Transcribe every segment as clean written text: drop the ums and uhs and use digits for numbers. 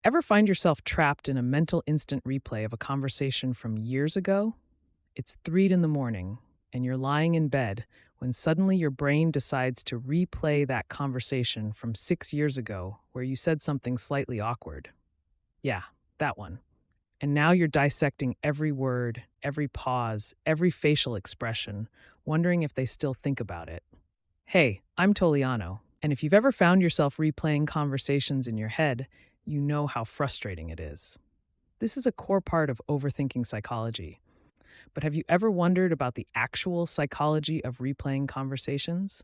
Ever find yourself trapped in a mental instant replay of a conversation from years ago? It's 3 in the morning, and you're lying in bed when suddenly your brain decides to replay that conversation from 6 years ago where you said something slightly awkward. Yeah, that one. And now you're dissecting every word, every pause, every facial expression, wondering if they still think about it. Hey, I'm Toliano, and if you've ever found yourself replaying conversations in your head, you know how frustrating it is. This is a core part of overthinking psychology. But have you ever wondered about the actual psychology of replaying conversations?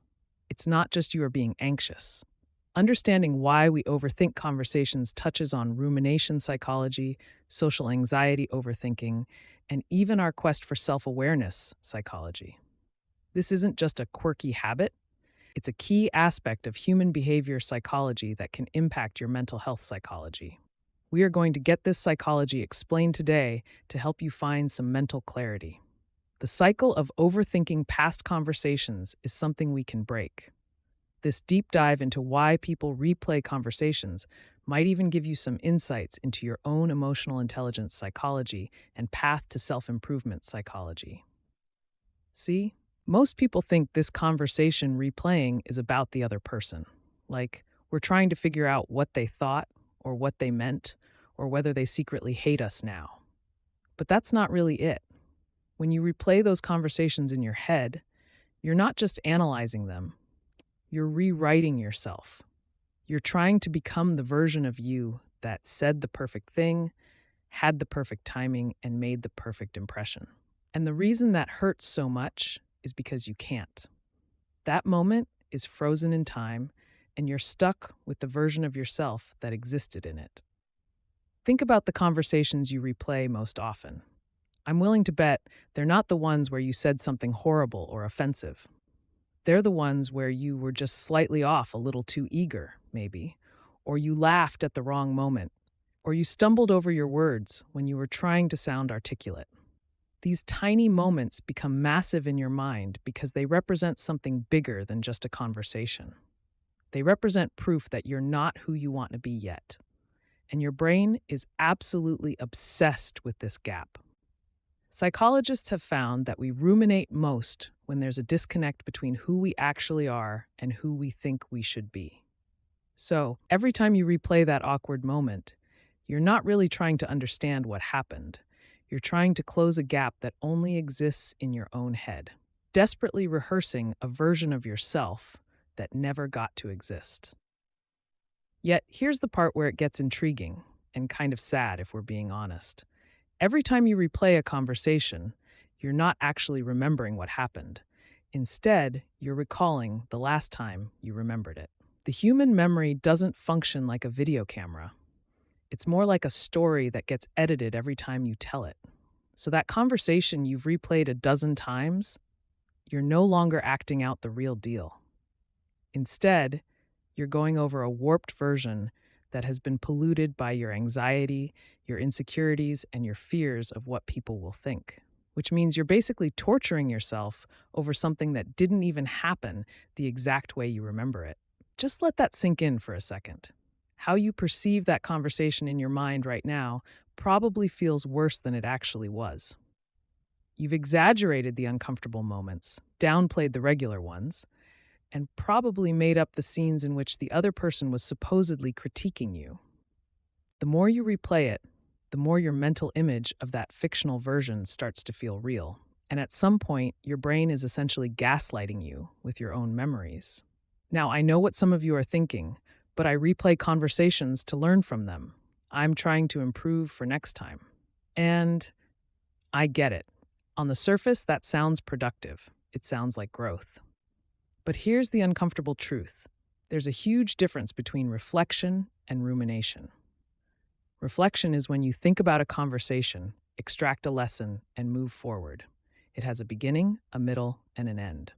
It's not just you are being anxious. Understanding why we overthink conversations touches on rumination psychology, social anxiety overthinking, and even our quest for self awareness psychology. This isn't just a quirky habit, it's a key aspect of human behavior psychology that can impact your mental health psychology. We are going to get this psychology explained today to help you find some mental clarity. The cycle of overthinking past conversations is something we can break. This deep dive into why people replay conversations might even give you some insights into your own emotional intelligence psychology and path to self improvement psychology. See, most people think this conversation replaying is about the other person. Like, we're trying to figure out what they thought, or what they meant, or whether they secretly hate us now. But that's not really it. When you replay those conversations in your head, you're not just analyzing them, you're rewriting yourself. You're trying to become the version of you that said the perfect thing, had the perfect timing, and made the perfect impression. And the reason that hurts so much is because you can't. That moment is frozen in time, and you're stuck with the version of yourself that existed in it. Think about the conversations you replay most often. I'm willing to bet they're not the ones where you said something horrible or offensive. They're the ones where you were just slightly off, a little too eager, maybe, or you laughed at the wrong moment, or you stumbled over your words when you were trying to sound articulate. These tiny moments become massive in your mind because they represent something bigger than just a conversation. They represent proof that you're not who you want to be yet. And your brain is absolutely obsessed with this gap. Psychologists have found that we ruminate most when there's a disconnect between who we actually are and who we think we should be. So, every time you replay that awkward moment, you're not really trying to understand what happened. You're trying to close a gap that only exists in your own head, desperately rehearsing a version of yourself that never got to exist. Yet, here's the part where it gets intriguing and kind of sad if we're being honest. Every time you replay a conversation, you're not actually remembering what happened. Instead, you're recalling the last time you remembered it. The human memory doesn't function like a video camera. It's more like a story that gets edited every time you tell it. So that conversation you've replayed a dozen times, you're no longer acting out the real deal. Instead, you're going over a warped version that has been polluted by your anxiety, your insecurities, and your fears of what people will think. Which means you're basically torturing yourself over something that didn't even happen the exact way you remember it. Just let that sink in for a second. How you perceive that conversation in your mind right now probably feels worse than it actually was. You've exaggerated the uncomfortable moments, downplayed the regular ones, and probably made up the scenes in which the other person was supposedly critiquing you. The more you replay it, the more your mental image of that fictional version starts to feel real. And at some point, your brain is essentially gaslighting you with your own memories. Now, I know what some of you are thinking, but I replay conversations to learn from them. I'm trying to improve for next time. And I get it. On the surface, that sounds productive. It sounds like growth. But here's the uncomfortable truth. There's a huge difference between reflection and rumination. Reflection is when you think about a conversation, extract a lesson, and move forward. It has a beginning, a middle, and an end.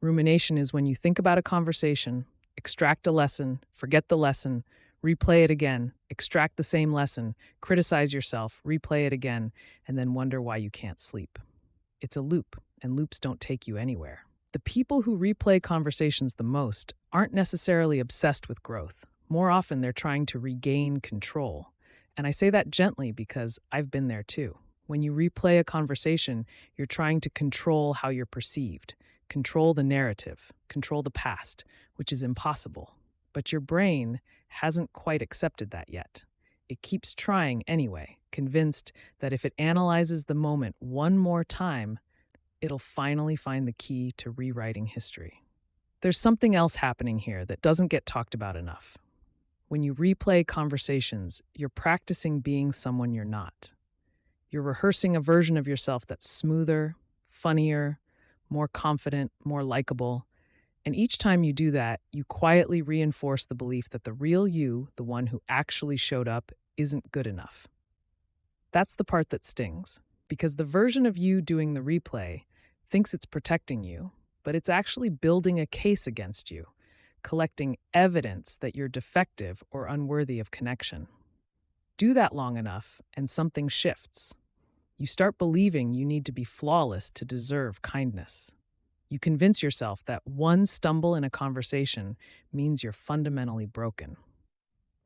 Rumination is when you think about a conversation, extract a lesson, forget the lesson, replay it again, extract the same lesson, criticize yourself, replay it again, and then wonder why you can't sleep. It's a loop, and loops don't take you anywhere. The people who replay conversations the most aren't necessarily obsessed with growth. More often, they're trying to regain control. And I say that gently because I've been there too. When you replay a conversation, you're trying to control how you're perceived, control the narrative, control the past, which is impossible. But your brain hasn't quite accepted that yet. It keeps trying anyway, convinced that if it analyzes the moment one more time, it'll finally find the key to rewriting history. There's something else happening here that doesn't get talked about enough. When you replay conversations, you're practicing being someone you're not. You're rehearsing a version of yourself that's smoother, funnier, more confident, more likable. And each time you do that, you quietly reinforce the belief that the real you, the one who actually showed up, isn't good enough. That's the part that stings, because the version of you doing the replay thinks it's protecting you, but it's actually building a case against you, collecting evidence that you're defective or unworthy of connection. Do that long enough, and something shifts. You start believing you need to be flawless to deserve kindness. You convince yourself that one stumble in a conversation means you're fundamentally broken.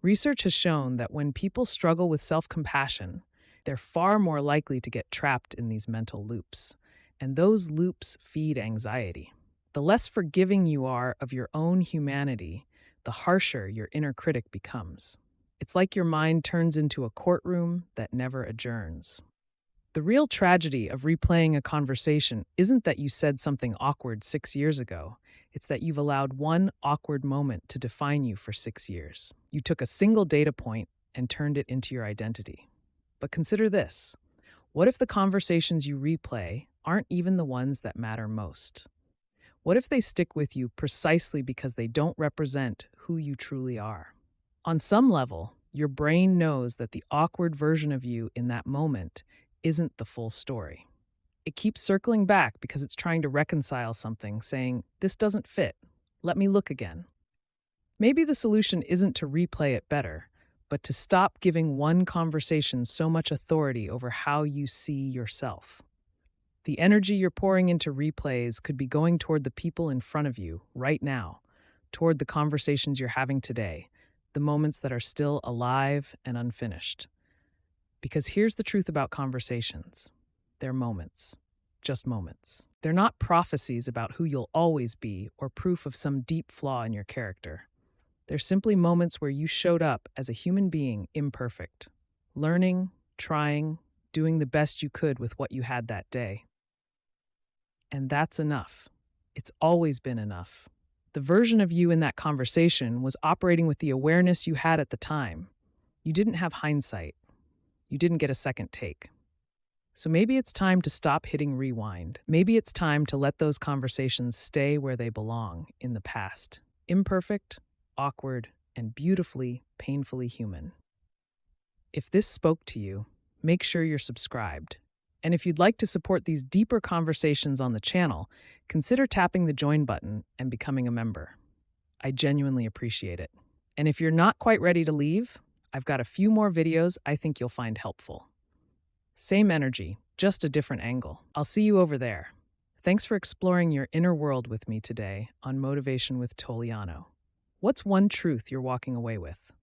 Research has shown that when people struggle with self-compassion, they're far more likely to get trapped in these mental loops. And those loops feed anxiety. The less forgiving you are of your own humanity, the harsher your inner critic becomes. It's like your mind turns into a courtroom that never adjourns. The real tragedy of replaying a conversation isn't that you said something awkward 6 years ago. It's that you've allowed one awkward moment to define you for 6 years. You took a single data point and turned it into your identity. But consider this. What if the conversations you replay aren't even the ones that matter most? What if they stick with you precisely because they don't represent who you truly are? On some level, your brain knows that the awkward version of you in that moment isn't the full story. It keeps circling back because it's trying to reconcile something, saying, "This doesn't fit. Let me look again." Maybe the solution isn't to replay it better, but to stop giving one conversation so much authority over how you see yourself. The energy you're pouring into replays could be going toward the people in front of you right now, toward the conversations you're having today, the moments that are still alive and unfinished. Because here's the truth about conversations. They're moments, just moments. They're not prophecies about who you'll always be or proof of some deep flaw in your character. They're simply moments where you showed up as a human being imperfect, learning, trying, doing the best you could with what you had that day. And that's enough. It's always been enough. The version of you in that conversation was operating with the awareness you had at the time. You didn't have hindsight. You didn't get a second take. So maybe it's time to stop hitting rewind. Maybe it's time to let those conversations stay where they belong, in the past. Imperfect, awkward, and beautifully, painfully human. If this spoke to you, make sure you're subscribed. And if you'd like to support these deeper conversations on the channel, consider tapping the join button and becoming a member. I genuinely appreciate it. And if you're not quite ready to leave, I've got a few more videos I think you'll find helpful. Same energy, just a different angle. I'll see you over there. Thanks for exploring your inner world with me today on Motivation with Toliano. What's one truth you're walking away with?